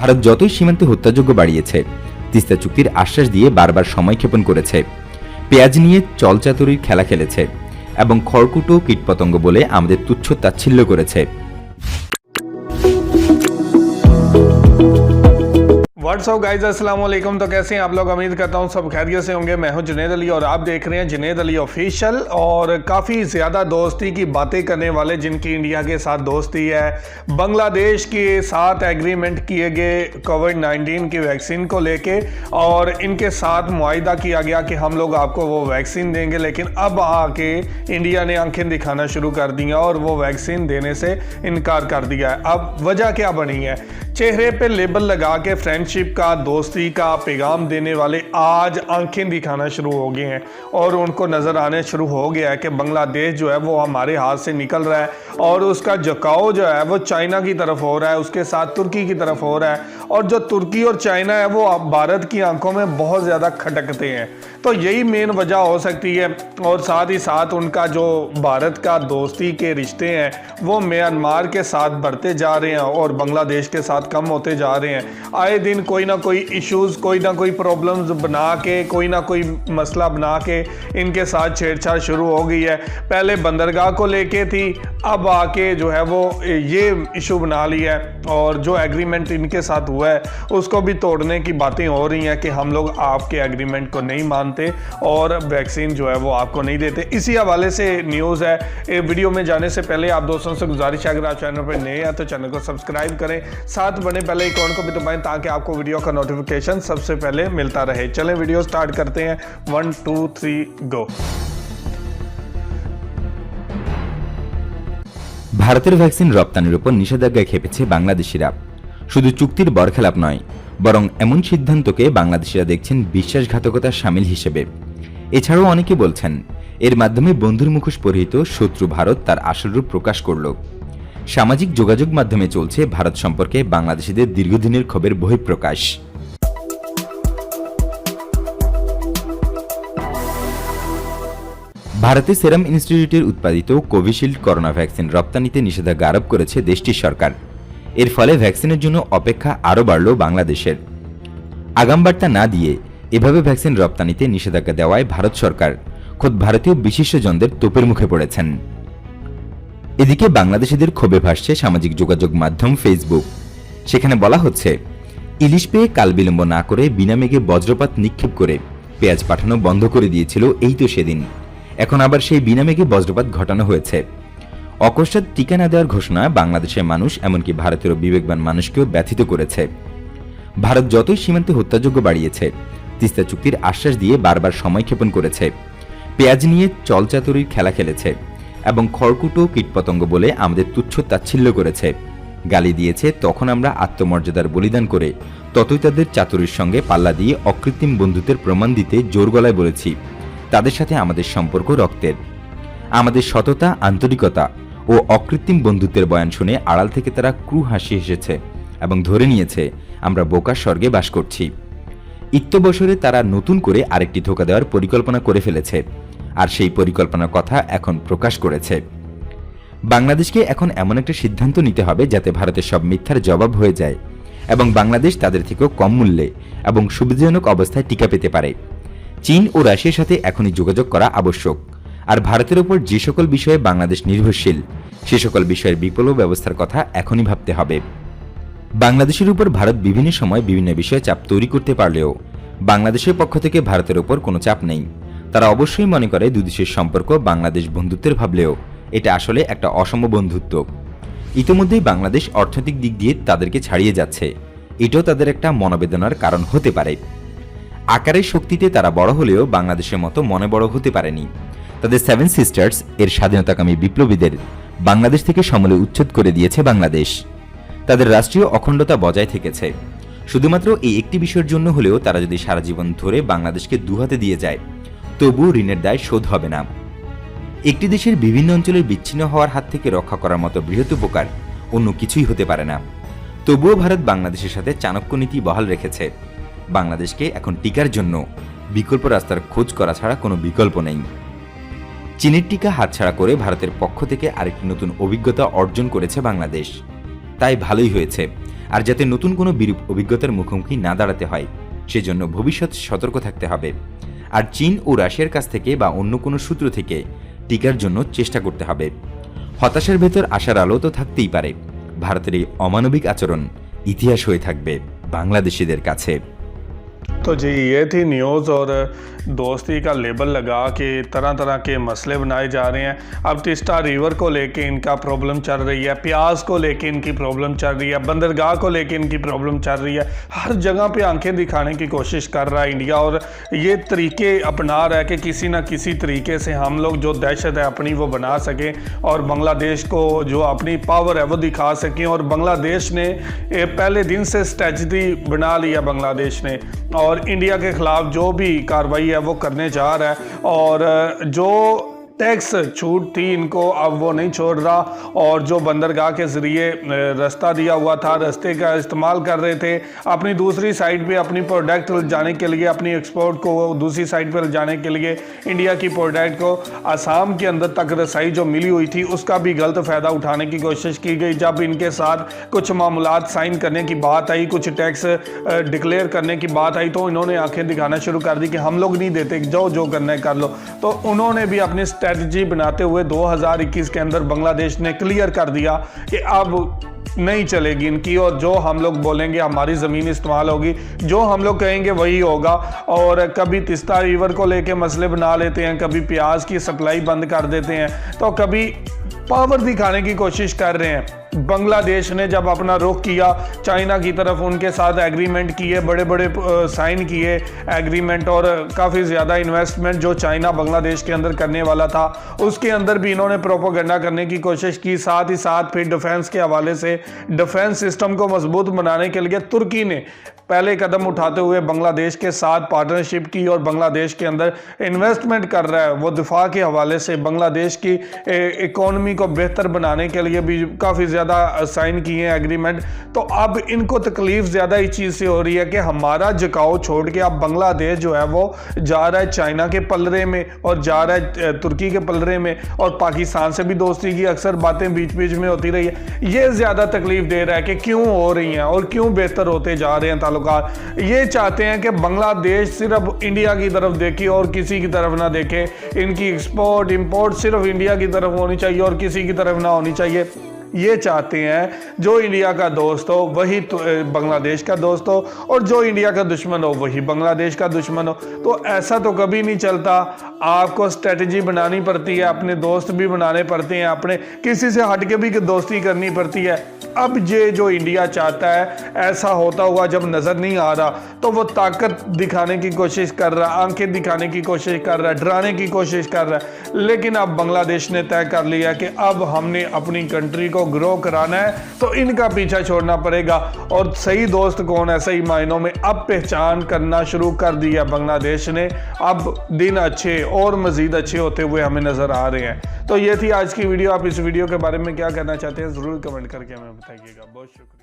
ভারত যতই সীমান্তে হত্যাযজ্ঞ বাড়িয়েছে, তিস্তা চুক্তির আশ্বাস দিয়ে বারবার সময়ক্ষেপণ করেছে, পেঁয়াজ নিয়ে চলচাতুরির খেলা খেলেছে এবং খড়কুটো কীটপতঙ্গ বলে আমাদের তুচ্ছ তাচ্ছিল্য করেছে। व्हाट्सअप गाइस अस्सलाम वालेकुम। तो कैसे हैं आप लोग? उम्मीद करता हूं सब खैरियत से होंगे। मैं हूं जुनैद अली और आप देख रहे हैं जुनैद अली ऑफिशियल। और काफ़ी ज़्यादा दोस्ती की बातें करने वाले जिनकी इंडिया के साथ दोस्ती है, बांग्लादेश के साथ एग्रीमेंट किए गए कोविड-19 की वैक्सीन को लेके, और इनके साथ मुआहिदा किया गया कि हम लोग आपको वो वैक्सीन देंगे, लेकिन अब आके इंडिया ने आंखें दिखाना शुरू कर दिया और वो वैक्सीन देने से इनकार कर दिया है। अब वजह क्या बनी है? चेहरे पे लेबल लगा के फ्रेंडशिप का, दोस्ती का पैगाम देने वाले आज आंखें दिखाना शुरू हो गए हैं और उनको नज़र आने शुरू हो गया है कि बांग्लादेश जो है वो हमारे हाथ से निकल रहा है और उसका झुकाव जो है वो चाइना की तरफ हो रहा है, उसके साथ तुर्की की तरफ हो रहा है। और जो तुर्की और चाइना है वो अब भारत की आंखों में बहुत ज़्यादा खटकते हैं। तो यही मेन वजह हो सकती है। और साथ ही साथ उनका जो भारत का दोस्ती के रिश्ते हैं वो म्यांमार के साथ बढ़ते जा रहे हैं और बांग्लादेश के साथ कम होते जा रहे हैं। आए दिन कोई ना कोई इश्यूज़, कोई ना कोई प्रॉब्लम्स बना के, कोई ना कोई मसला बना के इनके साथ छेड़छाड़ शुरू हो गई है। पहले बंदरगाह को लेके थी, अब आके जो है वो ये इशू बना लिया है और जो एग्रीमेंट इनके साथ हुआ है उसको भी तोड़ने की बातें हो रही हैं कि हम लोग आपके एग्रीमेंट को नहीं मानते और वैक्सीन जो है वो आपको नहीं देते। इसी हवाले से न्यूज़ है। ये वीडियो में जाने से पहले आप दोस्तों से गुजारिश है, अगर आप चैनल पर नए हैं तो चैनल को सब्सक्राइब करें, साथ बने पहले आइकॉन को भी दबाएं ताकि आपको वीडियो का नोटिफिकेशन सबसे पहले मिलता रहे। चलें वीडियो स्टार्ट करते हैं। 1 2 3 गो। ভারতের ভ্যাকসিন রপ্তানির উপর নিষেধাজ্ঞায় খেপেছে বাংলাদেশিরা। শুধু চুক্তির বরখেলাপ নয়, বরং এমন সিদ্ধান্তকে বাংলাদেশিরা দেখছেন বিশ্বাসঘাতকতার শামিল হিসেবে। এছাড়াও অনেকে বলছেন এর মাধ্যমে বন্ধুর মুখোশ পরিহিত শত্রু ভারত তার আসল রূপ প্রকাশ করল। সামাজিক যোগাযোগ মাধ্যমে চলছে ভারত সম্পর্কে বাংলাদেশিদের দীর্ঘদিনের ক্ষোভের বহিঃপ্রকাশ। ভারতে সেরাম ইনস্টিটিউটের উৎপাদিত কোভিশিল্ড করোনা ভ্যাকসিন রপ্তানিতে নিষেধাজ্ঞা আরোপ করেছে দেশটির সরকার। এর ফলে ভ্যাকসিনের জন্য অপেক্ষা আরও বাড়ল বাংলাদেশের। আগাম বার্তা না দিয়ে এভাবে ভ্যাকসিন রপ্তানিতে নিষেধাজ্ঞা দেওয়ায় ভারত সরকার খোদ ভারতীয় বিশিষ্টজনদের তোপের মুখে পড়েছেন। এদিকে বাংলাদেশিদের ক্ষোভে ভাসছে সামাজিক যোগাযোগ মাধ্যম ফেসবুক। সেখানে বলা হচ্ছে, ইলিশ পেয়ে কাল বিলম্ব না করে বিনা মেঘে বজ্রপাত নিক্ষেপ করে পেঁয়াজ পাঠানো বন্ধ করে দিয়েছিল এই তো সেদিন। এখন আবার সেই বিনা মেঘে বজ্রপাত ঘটানো হয়েছে। অকস্মাৎ টিকা না দেওয়ার ঘোষণা বাংলাদেশের মানুষ, এমনকি ভারতের বিবেকবান মানুষকেও ব্যথিত করেছে। ভারত যতই সীমান্তে হত্যাযজ্ঞ বাড়িয়েছে, তিস্তা চুক্তির আশ্বাস দিয়ে বারবার সময়ক্ষেপণ করেছে, পেঁয়াজ নিয়ে চলচাতুরির খেলা খেলেছে এবং খড়কুটো কীটপতঙ্গ বলে আমাদের তুচ্ছ তাচ্ছিল্য করেছে, গালি দিয়েছে, তখন আমরা আত্মমর্যাদার বলিদান করে ততই তাদের চাতুরির সঙ্গে পাল্লা দিয়ে অকৃত্রিম বন্ধুত্বের প্রমাণ দিতে জোর গলায় বলেছি তাদের সাথে আমাদের সম্পর্ক রক্তের। আমাদের সততা, আন্তরিকতা ও অকৃত্রিম বন্ধুত্বের বয়ান শুনে আড়াল থেকে তারা ক্রু হাসি হেসেছে এবং ধরে নিয়েছে আমরা বোকার স্বর্গে বাস করছি। ইত্যবসরে তারা নতুন করে আরেকটি ধোঁকা দেওয়ার পরিকল্পনা করে ফেলেছে, আর সেই পরিকল্পনার কথা এখন প্রকাশ করেছে। বাংলাদেশকে এখন এমন একটা সিদ্ধান্ত নিতে হবে যাতে ভারতের সব মিথ্যার জবাব হয়ে যায় এবং বাংলাদেশ তাদের থেকেও কম মূল্যে এবং সুবিধাজনক অবস্থায় টিকা পেতে পারে। চীন ও রাশিয়ার সাথে এখনই যোগাযোগ করা আবশ্যক, আর ভারতের ওপর যে সকল বিষয়ে বাংলাদেশ নির্ভরশীল সে সকল বিষয়ের বিকল্প ব্যবস্থার কথা এখনই ভাবতে হবে। বাংলাদেশের উপর ভারত বিভিন্ন সময় বিভিন্ন বিষয়ে চাপ তৈরি করতে পারলেও বাংলাদেশের পক্ষ থেকে ভারতের ওপর কোনো চাপ নেই। তারা অবশ্যই মনে করে দুদেশের সম্পর্ক বাংলাদেশ বন্ধুত্বের ভাবলেও এটা আসলে একটা অসম বন্ধুত্ব। ইতিমধ্যেই বাংলাদেশ অর্থনৈতিক দিক দিয়ে তাদেরকে ছাড়িয়ে যাচ্ছে, এটাও তাদের একটা মনোবেদনার কারণ হতে পারে। আকারের শক্তিতে তারা বড় হলেও বাংলাদেশের মতো মনে বড় হতে পারেনি। তাদের 7 সিস্টার্স এর স্বাধীনতাকামী বিপ্লবীদের বাংলাদেশ থেকে সমূলে উচ্ছেদ করে দিয়েছে বাংলাদেশ। তাদের রাষ্ট্রীয় অখণ্ডতা বজায় থেকেছে। শুধুমাত্র এই একটি বিষয়ের জন্য হলেও তারা যদি সারা জীবন ধরে বাংলাদেশকে দুহাতে দিয়ে যায় তবুও ঋণের দায় শোধ হবে না। একটি দেশের বিভিন্ন অঞ্চলের বিচ্ছিন্ন হওয়ার হাত থেকে রক্ষা করার মতো বৃহৎ উপকার অন্য কিছুই হতে পারে না। তবুও ভারত বাংলাদেশের সাথে চাণক্য নীতি বহাল রেখেছে। বাংলাদেশকে এখন টিকার জন্য বিকল্প রাস্তার খোঁজ করা ছাড়া কোনো বিকল্প নেই। চীনের টিকা হাতছাড়া করে ভারতের পক্ষ থেকে আরেকটি নতুন অভিজ্ঞতা অর্জন করেছে বাংলাদেশ। তাই ভালোই হয়েছে। আর যাতে নতুন কোনো বিরূপ অভিজ্ঞতার মুখোমুখি না দাঁড়াতে হয় সেজন্য ভবিষ্যৎ সতর্ক থাকতে হবে। আর চীন ও রাশিয়ার কাছ থেকে বা অন্য কোনো সূত্র থেকে টিকার জন্য চেষ্টা করতে হবে। হতাশার ভেতর আশার আলো তো থাকতেই পারে। ভারতের এই অমানবিক আচরণ ইতিহাস হয়ে থাকবে বাংলাদেশিদের কাছে। तो जी ये थी न्यूज़ और दोस्ती का लेबल लगा के तरह तरह के मसले बनाए जा रहे हैं। अब तीस्ता रिवर को लेके इनका प्रॉब्लम चल रही है, प्याज को लेके इनकी प्रॉब्लम चल रही है, बंदरगाह को लेके इनकी प्रॉब्लम चल रही है। हर जगह पे आंखें दिखाने की कोशिश कर रहा है इंडिया और ये तरीके अपना रहा है कि किसी न किसी तरीके से हम लोग जो दहशत है अपनी वो बना सकें और बांग्लादेश को जो अपनी पावर है वो दिखा सकें। और बांग्लादेश ने पहले दिन से स्ट्रेटजी बना लिया बांग्लादेश ने और इंडिया के खिलाफ जो भी कार्रवाई है वो करने जा रहा है। और जो टैक्स छूट थी इनको अब वो नहीं छोड़ रहा और जो बंदरगाह के ज़रिए रास्ता दिया हुआ था रास्ते का इस्तेमाल कर रहे थे अपनी दूसरी साइड पे अपनी प्रोडक्ट जाने के लिए, अपनी एक्सपोर्ट को दूसरी साइड पर जाने के लिए इंडिया की प्रोडक्ट को आसाम के अंदर तक रसाई जो मिली हुई थी उसका भी गलत फ़ायदा उठाने की कोशिश की गई। जब इनके साथ कुछ मामलात साइन करने की बात आई, कुछ टैक्स डिक्लेयर करने की बात आई तो इन्होंने आंखें दिखाना शुरू कर दी कि हम लोग नहीं देते, जो करना है कर लो। तो उन्होंने भी अपनी स्ट्रेटजी बनाते हुए 2021 के अंदर बांग्लादेश ने क्लियर कर दिया कि अब नहीं चलेगी इनकी और जो हम लोग बोलेंगे हमारी ज़मीन इस्तेमाल होगी, जो हम लोग कहेंगे वही होगा। और कभी तीस्ता रिवर को लेके मसले बना लेते हैं, कभी प्याज की सप्लाई बंद कर देते हैं, तो कभी पावर दिखाने की कोशिश कर रहे हैं। बांग्लादेश ने जब अपना रुख किया चाइना की तरफ, उनके साथ एग्रीमेंट किए, बड़े बड़े साइन किए एग्रीमेंट और काफ़ी ज़्यादा इन्वेस्टमेंट जो चाइना बांग्लादेश के अंदर करने वाला था उसके अंदर भी इन्होंने प्रोपोगंडा करने की कोशिश की। साथ ही साथ फिर डिफेंस के हवाले से डिफेंस सिस्टम को मजबूत बनाने के लिए तुर्की ने पहले कदम उठाते हुए बांग्लादेश के साथ पार्टनरशिप की और बांग्लादेश के अंदर इन्वेस्टमेंट कर रहा है। वो दिफा के हवाले से बांग्लादेश की इकोनॉमी को बेहतर बनाने के लिए भी काफ़ी ज़्यादा साइन किए हैं एग्रीमेंट। तो अब इनको तकलीफ ज़्यादा इस चीज़ से हो रही है कि हमारा झुकाव छोड़ के अब बांग्लादेश जो है वो जा रहा है चाइना के पलरे में और जा रहा है तुर्की के पलरे में और पाकिस्तान से भी दोस्ती की अक्सर बातें बीच बीच में होती रही है। ये ज़्यादा तकलीफ दे रहा है कि क्यों हो रही हैं और क्यों बेहतर होते जा रहे हैं ताल्लुकात। ये चाहते हैं कि बांग्लादेश सिर्फ इंडिया की तरफ देखे और किसी की तरफ ना देखे, इनकी एक्सपोर्ट इंपोर्ट सिर्फ इंडिया की तरफ होनी चाहिए और किसी की तरफ ना होनी चाहिए। ये चाहते हैं जो इंडिया का दोस्त हो वही बांग्लादेश का दोस्त हो और जो इंडिया का दुश्मन हो वही बांग्लादेश का दुश्मन हो। तो ऐसा तो कभी नहीं चलता। आपको स्ट्रेटजी बनानी पड़ती है, अपने दोस्त भी बनाने पड़ते हैं, अपने किसी से हट के भी दोस्ती करनी पड़ती है। अब ये जो इंडिया चाहता है ऐसा होता हुआ जब नज़र नहीं आ रहा तो वो ताकत दिखाने की कोशिश कर रहा है, आंखें दिखाने की कोशिश कर रहा है, डराने की कोशिश कर रहा है। लेकिन अब बांग्लादेश ने तय कर लिया कि अब हमने अपनी कंट्री को ग्रो कराना है तो इनका पीछा छोड़ना पड़ेगा। और सही दोस्त कौन है सही मायनों में अब पहचान करना शुरू कर दिया बांग्लादेश ने। अब दिन अच्छे और मज़ीद अच्छे होते हुए हमें नज़र आ रहे हैं। तो ये थी आज की वीडियो। आप इस वीडियो के बारे में क्या कहना चाहते हैं ज़रूर कमेंट करके हमें बताइएगा। बहुत शुक्रिया।